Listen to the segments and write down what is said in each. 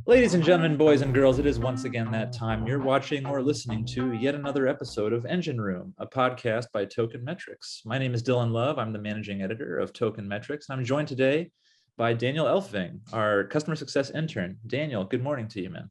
Ladies and gentlemen, boys and girls, it is once again that time. You're watching or listening to yet another episode of Engine Room, a podcast by Token Metrics. My name is Dylan Love. I'm the managing editor of Token Metrics. I'm joined today by Daniel Elfving, our customer success intern. Daniel, good morning to you, man.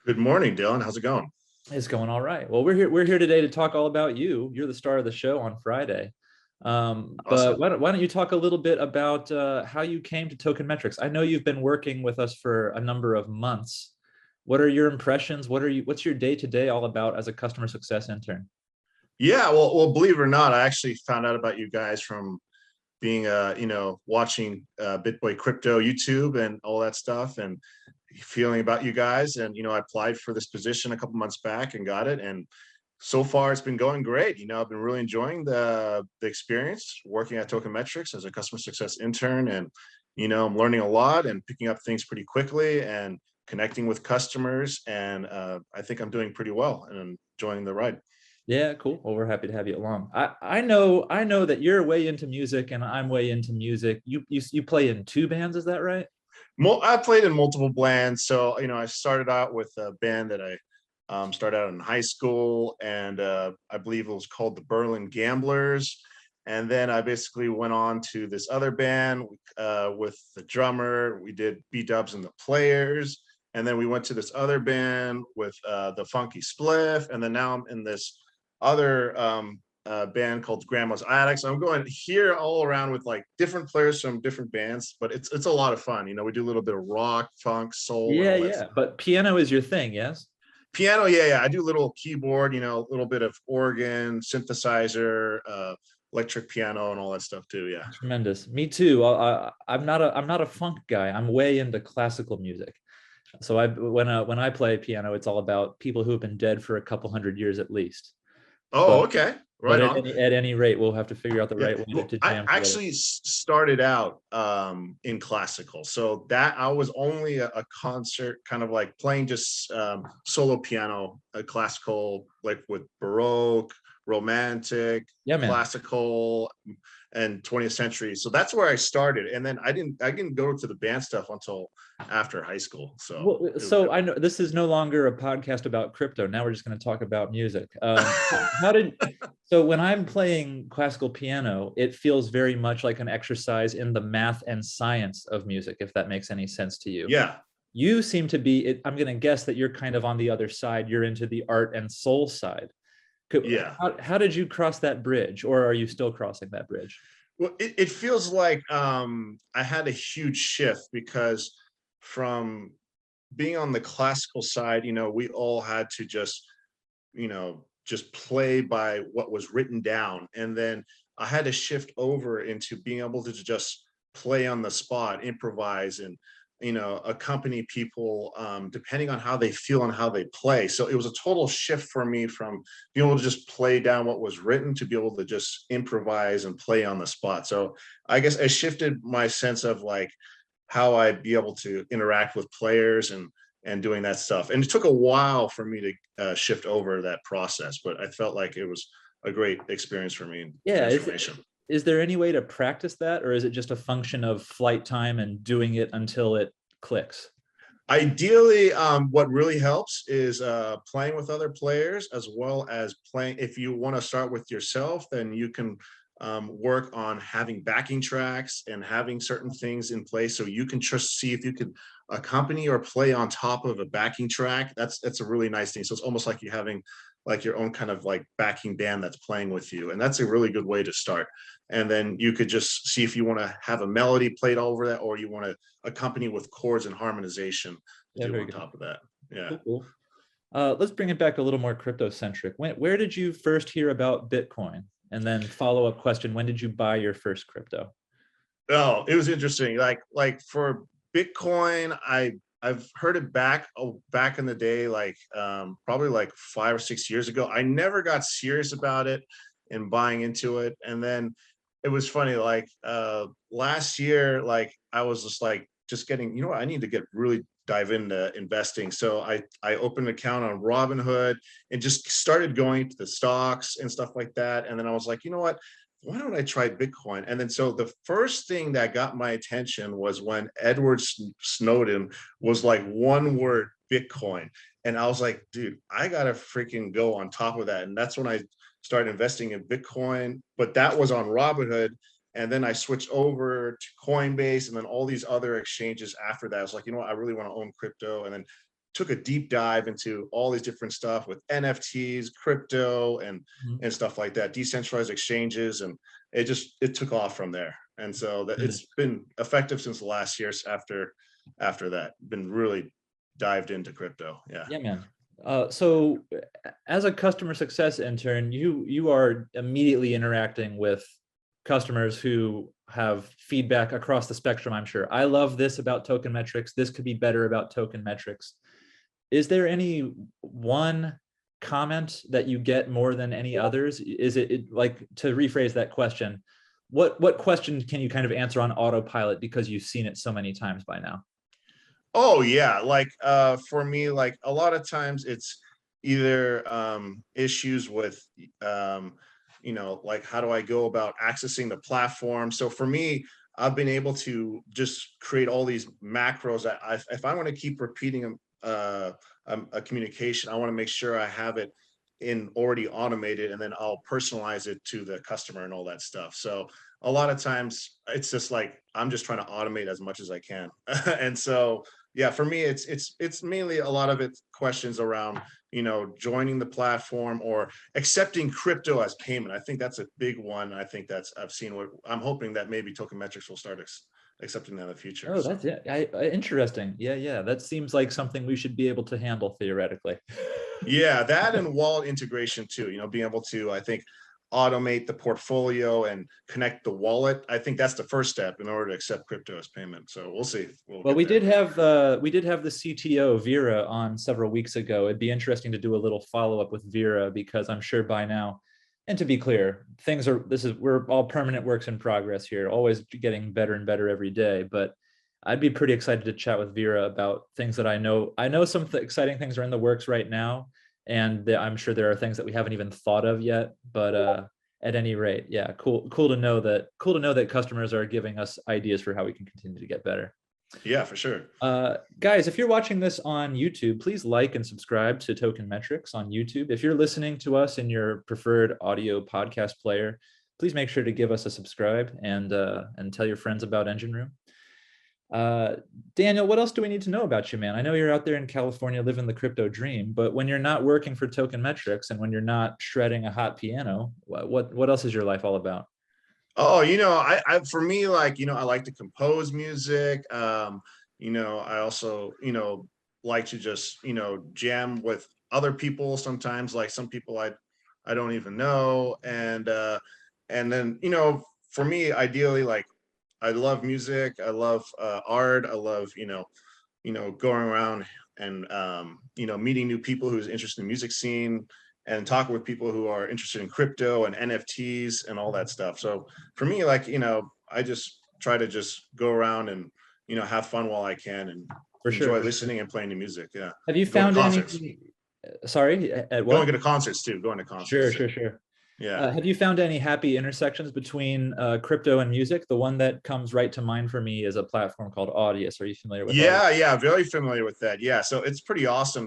Good morning, Dylan. How's it going? It's going all right. Well, we're here today to talk all about you. You're the star of the show on Friday. But Awesome. why don't you talk a little bit about how you came to Token Metrics? I know you've been working with us for a number of months. What are your impressions? What's your day-to-day all about as a customer success intern? Yeah, well, believe it or not, I actually found out about you guys from being, watching BitBoy Crypto YouTube and all that stuff, and feeling about you guys. And I applied for this position a couple months back and got it. And so far, it's been going great. I've been really enjoying the experience working at Token Metrics as a customer success intern, and I'm learning a lot and picking up things pretty quickly and connecting with customers. And I think I'm doing pretty well and I'm enjoying the ride. Yeah, cool. Well, we're happy to have you along. I know that you're way into music and I'm way into music. You play in two bands, is that right? I played in multiple bands. So, I started out with a band that I started out in high school, and I believe it was called the Berlin Gamblers. And then I basically went on to this other band with the drummer. We did B-Dubs and the Players. And then we went to this other band with the Funky Spliff. And then now I'm in this other band called Grandma's Attic. So I'm going here all around with like different players from different bands, but it's a lot of fun. We do a little bit of rock, funk, soul, and Yeah, all that yeah. stuff. But piano is your thing, yes? Piano, yeah. I do a little keyboard, a little bit of organ, synthesizer, electric piano, and all that stuff too. Yeah. Tremendous. Me too. I'm not a funk guy. I'm way into classical music. So when I play piano, it's all about people who have been dead for a couple hundred years at least. Oh, But okay. but Right on. at any rate, we'll have to figure out the Yeah. right way Well, to I jam together. actually started out in classical. So that I was only a concert, kind of like playing just solo piano, classical, like with Baroque, Romantic, Yeah, man. classical, and 20th century. So that's where I started. And then I didn't go to the band stuff until after high school. So Well, it was so I know this is no longer a podcast about crypto. Now we're just going to talk about music. How did so when I'm playing classical piano, it feels very much like an exercise in the math and science of music, if that makes any sense to you. yeah. You seem to be, I'm going to guess that you're kind of on the other side. You're into the art and soul side. Yeah. How did you cross that bridge, or are you still crossing that bridge? Well, it feels like I had a huge shift because from being on the classical side, we all had to just play by what was written down. And then I had to shift over into being able to just play on the spot, improvise, and accompany people depending on how they feel and how they play. So it was a total shift for me from being able to just play down what was written to be able to just improvise and play on the spot. So I guess I shifted my sense of like how I'd be able to interact with players and doing that stuff. And it took a while for me to shift over that process, but I felt like it was a great experience for me, Yeah. transformation. Is there any way to practice that, or is it just a function of flight time and doing it until it clicks? Ideally, what really helps is playing with other players, as well as playing. If you want to start with yourself, then you can work on having backing tracks and having certain things in place, so you can just see if you can accompany or play on top of a backing track. That's a really nice thing. So it's almost like you having like your own kind of like backing band that's playing with you, and that's a really good way to start. And then you could just see if you want to have a melody played over that, or you want to accompany with chords and harmonization to Yeah, do very on good. top of that. Yeah. Cool, cool. Let's bring it back a little more crypto centric. Where did you first hear about Bitcoin? And then follow up question: when did you buy your first crypto? Oh, it was interesting. Like for Bitcoin, I've heard it back in the day, like probably like 5 or 6 years ago. I never got serious about it and buying into it. And then it was funny, like last year, like I was just like just getting, what, I need to get really dive into investing. So I opened an account on Robinhood and just started going to the stocks and stuff like that. And then I was like, you know what? why don't I try Bitcoin? And then so the first thing that got my attention was when Edward Snowden was like one word, Bitcoin. And I was like, dude, I gotta freaking go on top of that. And that's when I started investing in Bitcoin, but that was on Robinhood. And then I switched over to Coinbase and then all these other exchanges after that. I was like, you know what, I really want to own crypto. And then took a deep dive into all these different stuff with NFTs, crypto, and stuff like that, decentralized exchanges, and it took off from there. And so that it's been effective since last year. After that, been really dived into crypto. Yeah, man. So as a customer success intern, you are immediately interacting with customers who have feedback across the spectrum, I'm sure. I love this about Token Metrics. This could be better about Token Metrics. Is there any one comment that you get more than any others? Is it like, to rephrase that question, what question can you kind of answer on autopilot because you've seen it so many times by now? Oh yeah, like for me, like a lot of times it's either issues with like how do I go about accessing the platform. So for me, I've been able to just create all these macros that if I want to keep repeating a communication, I want to make sure I have it in already automated, and then I'll personalize it to the customer and all that stuff. So a lot of times it's just like I'm just trying to automate as much as I can. And so yeah, for me it's mainly a lot of it questions around joining the platform or accepting crypto as payment. I think that's a big one. I think I've seen what I'm hoping that maybe Token Metrics will start accepting that in the future. Oh, that's interesting. Yeah, that seems like something we should be able to handle theoretically. Yeah, that and wallet integration too, being able to, I think, automate the portfolio and connect the wallet. I think that's the first step in order to accept crypto as payment. So we'll see. Well, we did have the CTO Vera on several weeks ago. It'd be interesting to do a little follow-up with Vera, because I'm sure by now, and to be clear, we're all permanent works in progress here, always getting better and better every day. But I'd be pretty excited to chat with Vera about things that I know. I know some exciting things are in the works right now, and I'm sure there are things that we haven't even thought of yet. But at any rate, yeah, cool to know that customers are giving us ideas for how we can continue to get better. Yeah, for sure. Guys, if you're watching this on YouTube, please like and subscribe to Token Metrics on YouTube. If you're listening to us in your preferred audio podcast player, please make sure to give us a subscribe and tell your friends about Engine Room. Daniel, what else do we need to know about you, man? I know you're out there in California living the crypto dream, but when you're not working for Token Metrics and when you're not shredding a hot piano, what else is your life all about? Oh, I for me, like, I like to compose music. I also, like to just, jam with other people sometimes, like some people I don't even know. And then, for me, ideally, like I love music, I love art, I love, going around and meeting new people who's interested in the music scene, and talking with people who are interested in crypto and NFTs and all that stuff. So for me, like, I just try to just go around and, have fun while I can, and enjoy listening and playing the music. Yeah. Have you found any, sorry, at what? Going to concerts too, going to concerts. Sure. Yeah. Have you found any happy intersections between crypto and music? The one that comes right to mind for me is a platform called Audius. Are you familiar with Audius? Yeah, very familiar with that. Yeah, so it's pretty awesome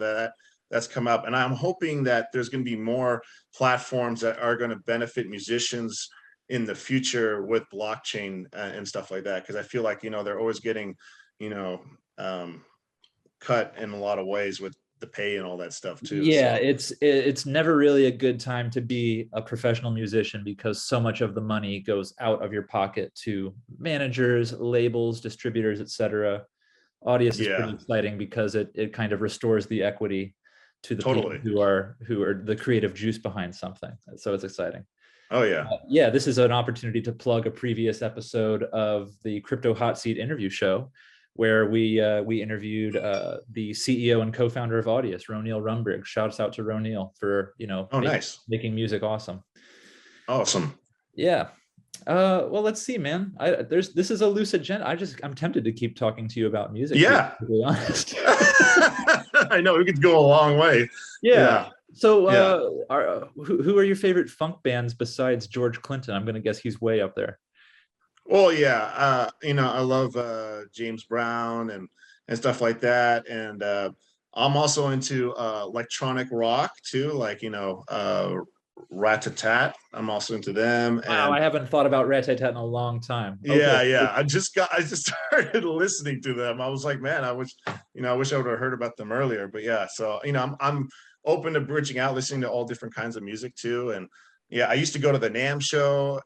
that's come up, and I'm hoping that there's going to be more platforms that are going to benefit musicians in the future with blockchain and stuff like that, because I feel like they're always getting cut in a lot of ways with the pay and all that stuff too. Yeah, so it's never really a good time to be a professional musician, because so much of the money goes out of your pocket to managers, labels, distributors, etc. Audius is pretty exciting because it kind of restores the equity to the people who are the creative juice behind something. So it's exciting. Oh yeah. Yeah, this is an opportunity to plug a previous episode of the Crypto Hot Seat interview show, where we interviewed the CEO and co-founder of Audius, Ronil Rumbrigg. Shouts out to Ronil for making music awesome. Awesome. Yeah. Well, let's see, man. This is a loose agenda. I'm tempted to keep talking to you about music. Yeah. To be honest. I know, we could go a long way. Yeah. So, Yeah. who are your favorite funk bands besides George Clinton? I'm going to guess he's way up there. Well, yeah, I love James Brown and stuff like that, and I'm also into electronic rock too, like Rat a Tat. I'm also into them, Wow, and I haven't thought about Rat Tat Tat in a long time. Okay. yeah. I just started listening to them. I was like, man, I wish I would have heard about them earlier. But yeah, so I'm open to bridging out, listening to all different kinds of music too. And yeah, I used to go to the NAMM show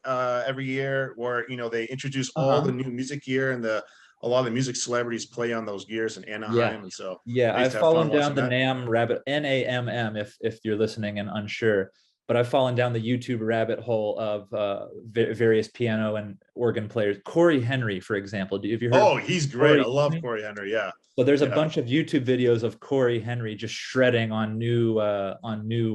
every year where they introduce all the Uh-huh. new music gear, and the a lot of the music celebrities play on those gears in Yeah. Anaheim. And so Yeah, I used I've to have fun fallen down watching the that. NAM rabbit, NAMM, if you're listening and unsure, but I've fallen down the YouTube rabbit hole of various piano and organ players. Corey Henry, for example. Have you heard of Oh, he's great. I Corey love Henry? Corey Henry. Yeah. So there's a Yeah. bunch of YouTube videos of Corey Henry just shredding on new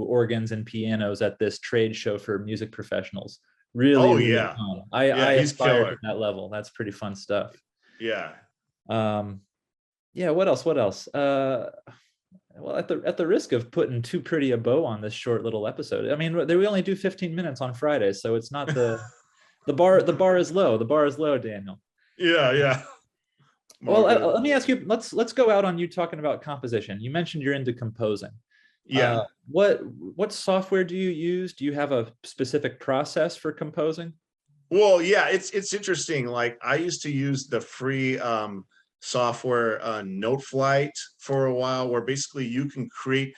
organs and pianos at this trade show for music professionals. Really, Oh really yeah. fun. Yeah, I he's aspire to killer. that level. That's pretty fun stuff. Yeah. Um, yeah, what else? What else? Well, at the risk of putting too pretty a bow on this short little episode, I mean, we only do 15 minutes on Fridays, so it's not the bar is low. The bar is low, Daniel. Yeah, yeah. More Well, good. let me ask you. Let's go out on you talking about composition. You mentioned you're into composing. Yeah. What software do you use? Do you have a specific process for composing? Well, yeah, it's interesting. Like I used to use the free software Noteflight for a while, where basically you can create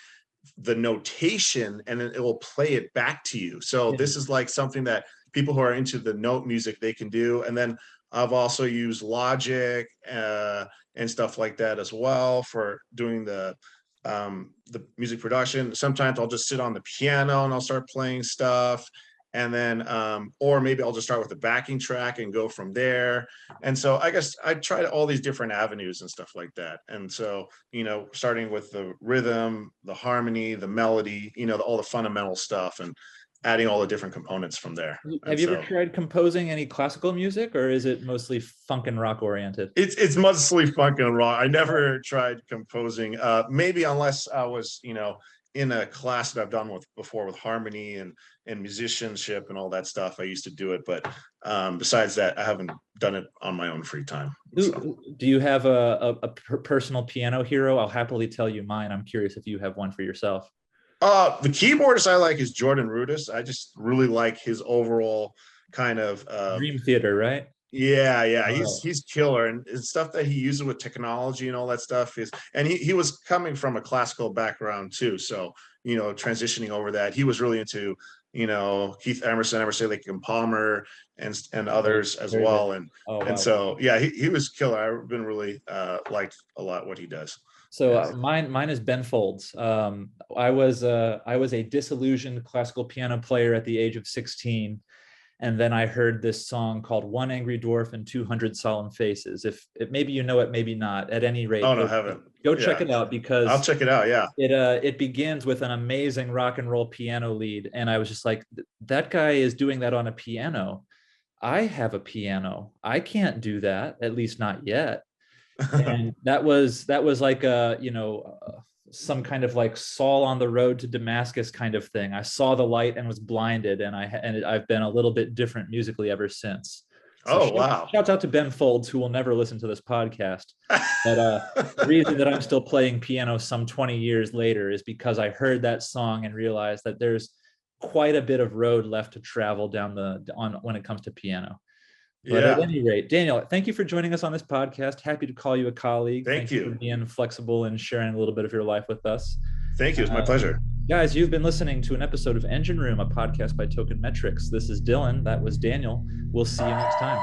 the notation and then it will play it back to you. So Yeah. this is like something that people who are into the note music, they can do. And then I've also used Logic and stuff like that as well for doing the music production. Sometimes I'll just sit on the piano and I'll start playing stuff. And then or maybe I'll just start with the backing track and go from there. And so I guess I tried all these different avenues and stuff like that. And so starting with the rhythm, the harmony, the melody, all the fundamental stuff, and adding all the different components from there. Have And you ever so tried composing any classical music, or is it mostly funk and rock oriented? it's mostly funk and rock. I never tried composing, maybe unless I was, in a class that I've done with before with harmony and musicianship and all that stuff. I used to do it, but besides that, I haven't done it on my own free time. So. Do you have a personal piano hero? I'll happily tell you mine. I'm curious if you have one for yourself. The keyboardist I like is Jordan Rudess. I just really like his overall kind of Dream Theater, right? yeah. Oh, He's killer, and stuff that he uses with technology and all that stuff is. And he was coming from a classical background too, so transitioning over that, he was really into Keith Emerson, Emerson, Lake and Palmer, and others as very good. well. And Oh, and wow. so yeah, he was killer. I've been really liked a lot what he does. So Yeah. mine is Ben Folds. I was a disillusioned classical piano player at the age of 16, and then I heard this song called "One Angry Dwarf and 200 Solemn Faces." If maybe you know it, maybe not. At any rate, Oh no, haven't. go check Yeah, it out I'll because check it out. Yeah. it begins with an amazing rock and roll piano lead, and I was just like, that guy is doing that on a piano. I have a piano. I can't do that, at least not yet. And that was like some kind of like Saul on the road to Damascus kind of thing. I saw the light and was blinded, and I've been a little bit different musically ever since. So Oh wow. shouts out to Ben Folds, who will never listen to this podcast. But the reason that I'm still playing piano some 20 years later is because I heard that song and realized that there's quite a bit of road left to travel when it comes to piano. But at Yeah. any rate, Daniel, thank you for joining us on this podcast. Happy to call you a colleague. Thank Thank you for you. being flexible and sharing a little bit of your life with us. Thank you. It's my pleasure. Guys, you've been listening to an episode of Engine Room, a podcast by Token Metrics. This is Dylan. That was Daniel. We'll see you next time.